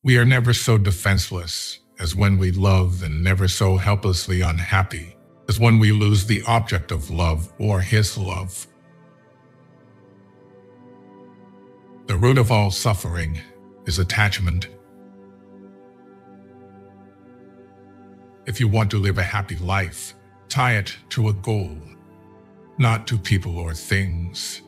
We are never so defenseless as when we love, and never so helplessly unhappy as when we lose the object of love or his love. The root of all suffering is attachment. If you want to live a happy life, tie it to a goal, not to people or things.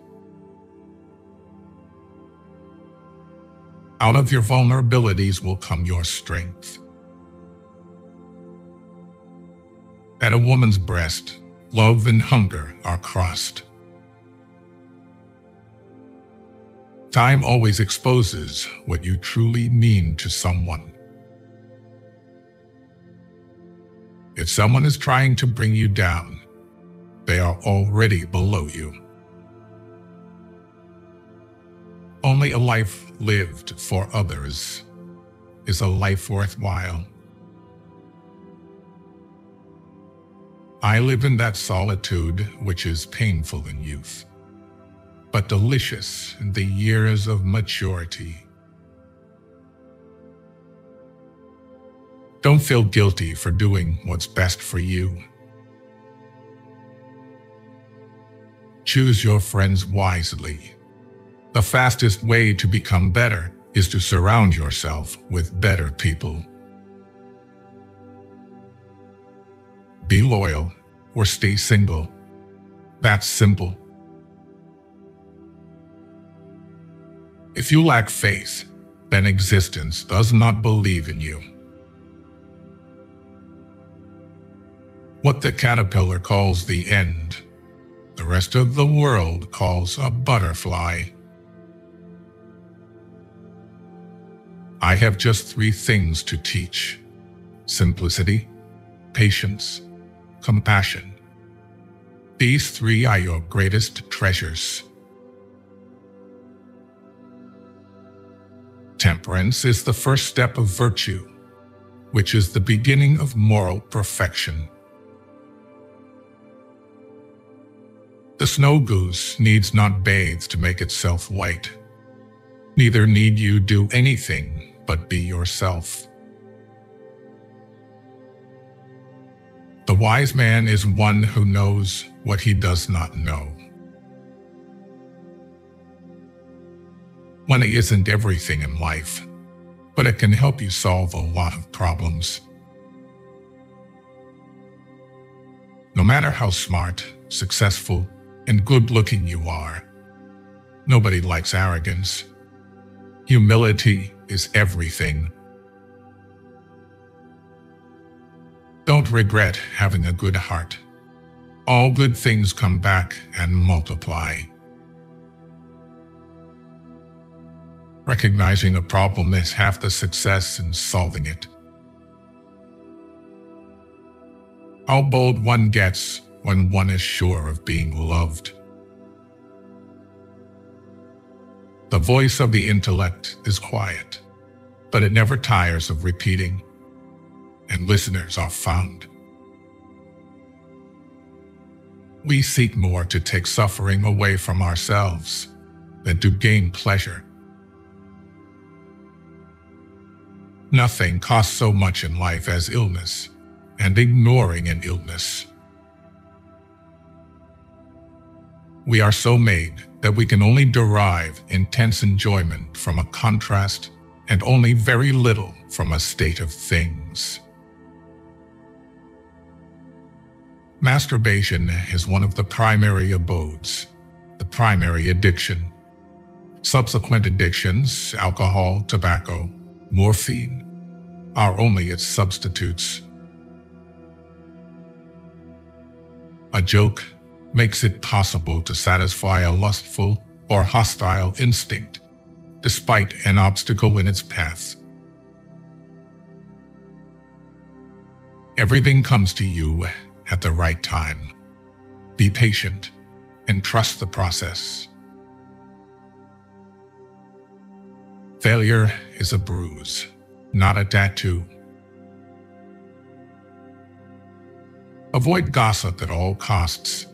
Out of your vulnerabilities will come your strength. At a woman's breast, love and hunger are crossed. Time always exposes what you truly mean to someone. If someone is trying to bring you down, they are already below you. Only a life lived for others is a life worthwhile. I live in that solitude which is painful in youth, but delicious in the years of maturity. Don't feel guilty for doing what's best for you. Choose your friends wisely. The fastest way to become better is to surround yourself with better people. Be loyal or stay single. That's simple. If you lack faith, then existence does not believe in you. What the caterpillar calls the end, the rest of the world calls a butterfly. I have just 3 things to teach: simplicity, patience, compassion. These 3 are your greatest treasures. Temperance is the first step of virtue, which is the beginning of moral perfection. The snow goose needs not bathe to make itself white. Neither need you do anything but be yourself. The wise man is one who knows what he does not know. Money isn't everything in life, but it can help you solve a lot of problems. No matter how smart, successful, and good-looking you are, nobody likes arrogance. Humility is everything. Don't regret having a good heart. All good things come back and multiply. Recognizing a problem is half the success in solving it. How bold one gets when one is sure of being loved. The voice of the intellect is quiet, but it never tires of repeating, and listeners are found. We seek more to take suffering away from ourselves than to gain pleasure. Nothing costs so much in life as illness and ignoring an illness. We are so made that we can only derive intense enjoyment from a contrast and only very little from a state of things. Masturbation is one of the primary abodes, the primary addiction. Subsequent addictions, alcohol, tobacco, morphine, are only its substitutes. A joke makes it possible to satisfy a lustful or hostile instinct, despite an obstacle in its path. Everything comes to you at the right time. Be patient and trust the process. Failure is a bruise, not a tattoo. Avoid gossip at all costs.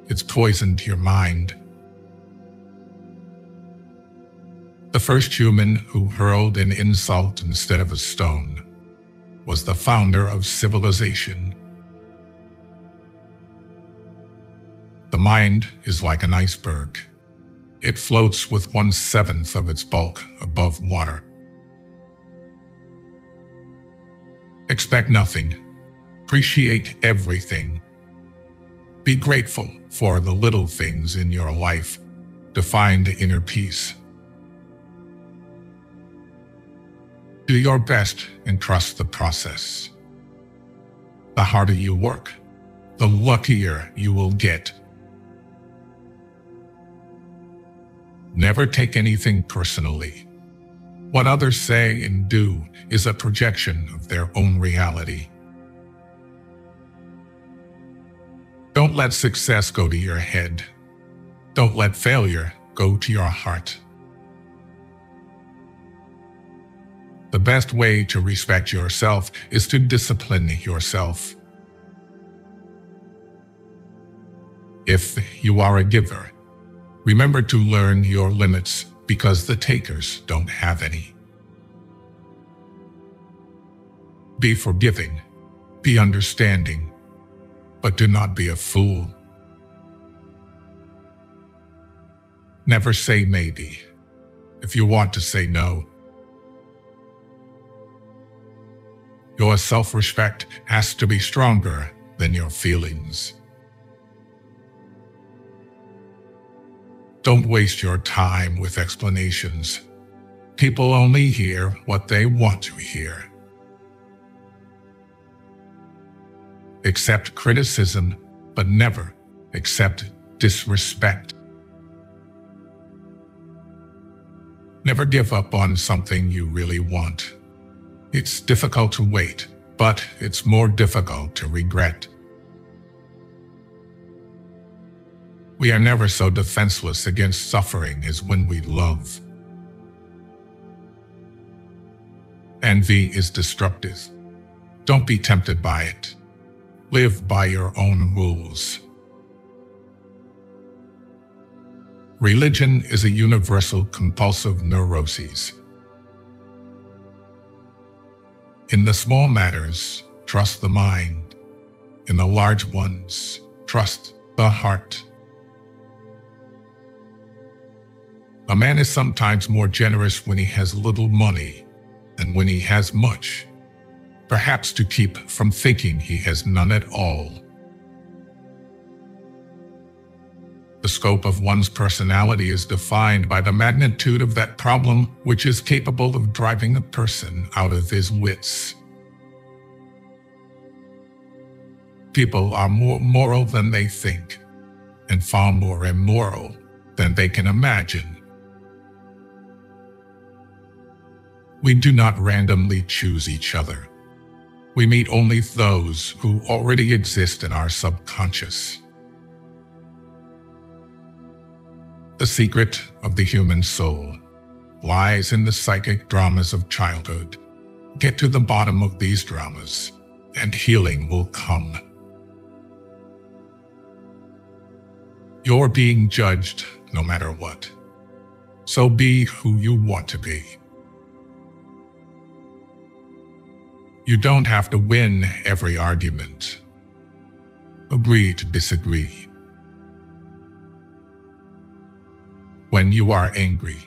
It's poison to your mind. The first human who hurled an insult instead of a stone was the founder of civilization. The mind is like an iceberg. It floats with 1/7 of its bulk above water. Expect nothing. Appreciate everything. Be grateful for the little things in your life to find inner peace. Do your best and trust the process. The harder you work, the luckier you will get. Never take anything personally. What others say and do is a projection of their own reality. Don't let success go to your head. Don't let failure go to your heart. The best way to respect yourself is to discipline yourself. If you are a giver, remember to learn your limits because the takers don't have any. Be forgiving, be understanding, but do not be a fool. Never say maybe if you want to say no. Your self-respect has to be stronger than your feelings. Don't waste your time with explanations. People only hear what they want to hear. Accept criticism, but never accept disrespect. Never give up on something you really want. It's difficult to wait, but it's more difficult to regret. We are never so defenseless against suffering as when we love. Envy is destructive. Don't be tempted by it. Live by your own rules. Religion is a universal compulsive neuroses. In the small matters, trust the mind. In the large ones, trust the heart. A man is sometimes more generous when he has little money than when he has much, perhaps to keep from thinking he has none at all. The scope of one's personality is defined by the magnitude of that problem which is capable of driving a person out of his wits. People are more moral than they think, and far more immoral than they can imagine. We do not randomly choose each other. We meet only those who already exist in our subconscious. The secret of the human soul lies in the psychic dramas of childhood. Get to the bottom of these dramas, and healing will come. You're being judged no matter what. So be who you want to be. You don't have to win every argument. Agree to disagree. When you are angry,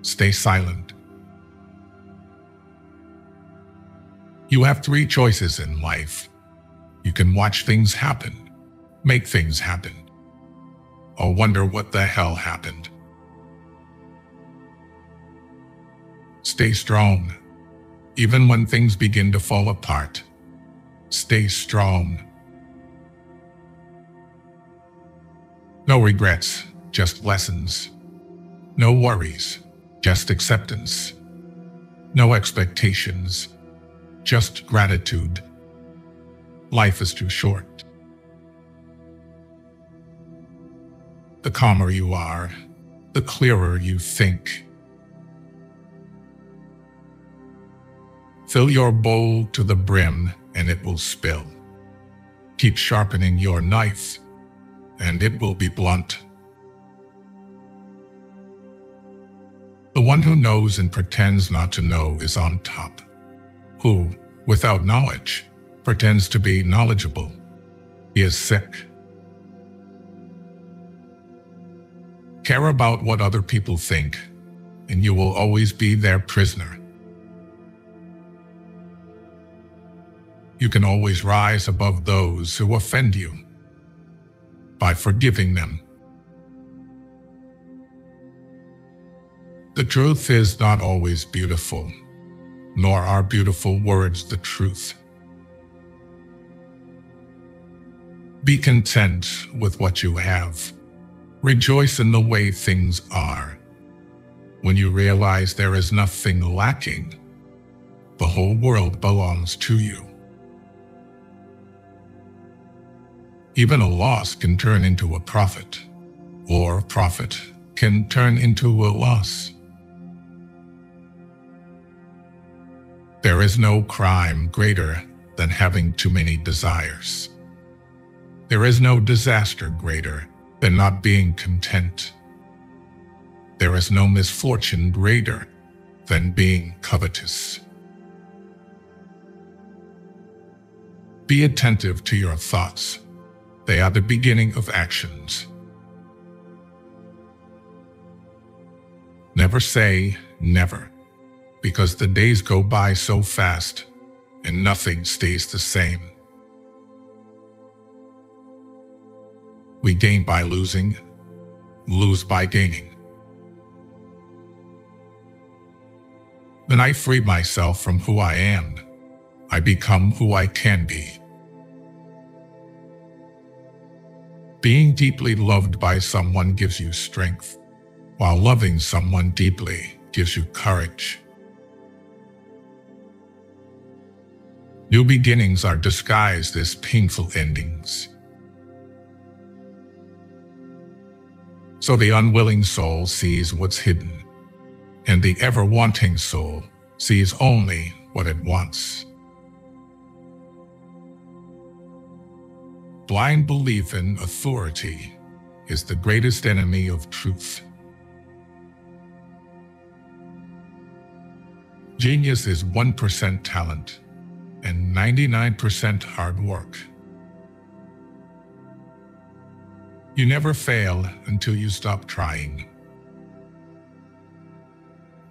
stay silent. You have 3 choices in life. You can watch things happen, make things happen, or wonder what the hell happened. Stay strong. Even when things begin to fall apart, stay strong. No regrets, just lessons. No worries, just acceptance. No expectations, just gratitude. Life is too short. The calmer you are, the clearer you think. Fill your bowl to the brim and it will spill. Keep sharpening your knife and it will be blunt. The one who knows and pretends not to know is on top, who, without knowledge, pretends to be knowledgeable. He is sick. Care about what other people think, and you will always be their prisoner. You can always rise above those who offend you by forgiving them. The truth is not always beautiful, nor are beautiful words the truth. Be content with what you have. Rejoice in the way things are. When you realize there is nothing lacking, the whole world belongs to you. Even a loss can turn into a profit, or a profit can turn into a loss. There is no crime greater than having too many desires. There is no disaster greater than not being content. There is no misfortune greater than being covetous. Be attentive to your thoughts. They are the beginning of actions. Never say never, because the days go by so fast and nothing stays the same. We gain by losing, lose by gaining. When I free myself from who I am, I become who I can be. Being deeply loved by someone gives you strength, while loving someone deeply gives you courage. New beginnings are disguised as painful endings. So the unwilling soul sees what's hidden, and the ever-wanting soul sees only what it wants. Blind belief in authority is the greatest enemy of truth. Genius is 1% talent and 99% hard work. You never fail until you stop trying.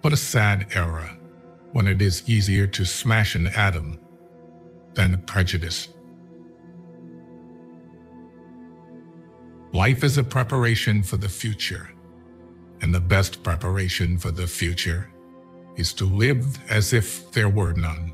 What a sad era when it is easier to smash an atom than a prejudice. Life is a preparation for the future, and the best preparation for the future is to live as if there were none.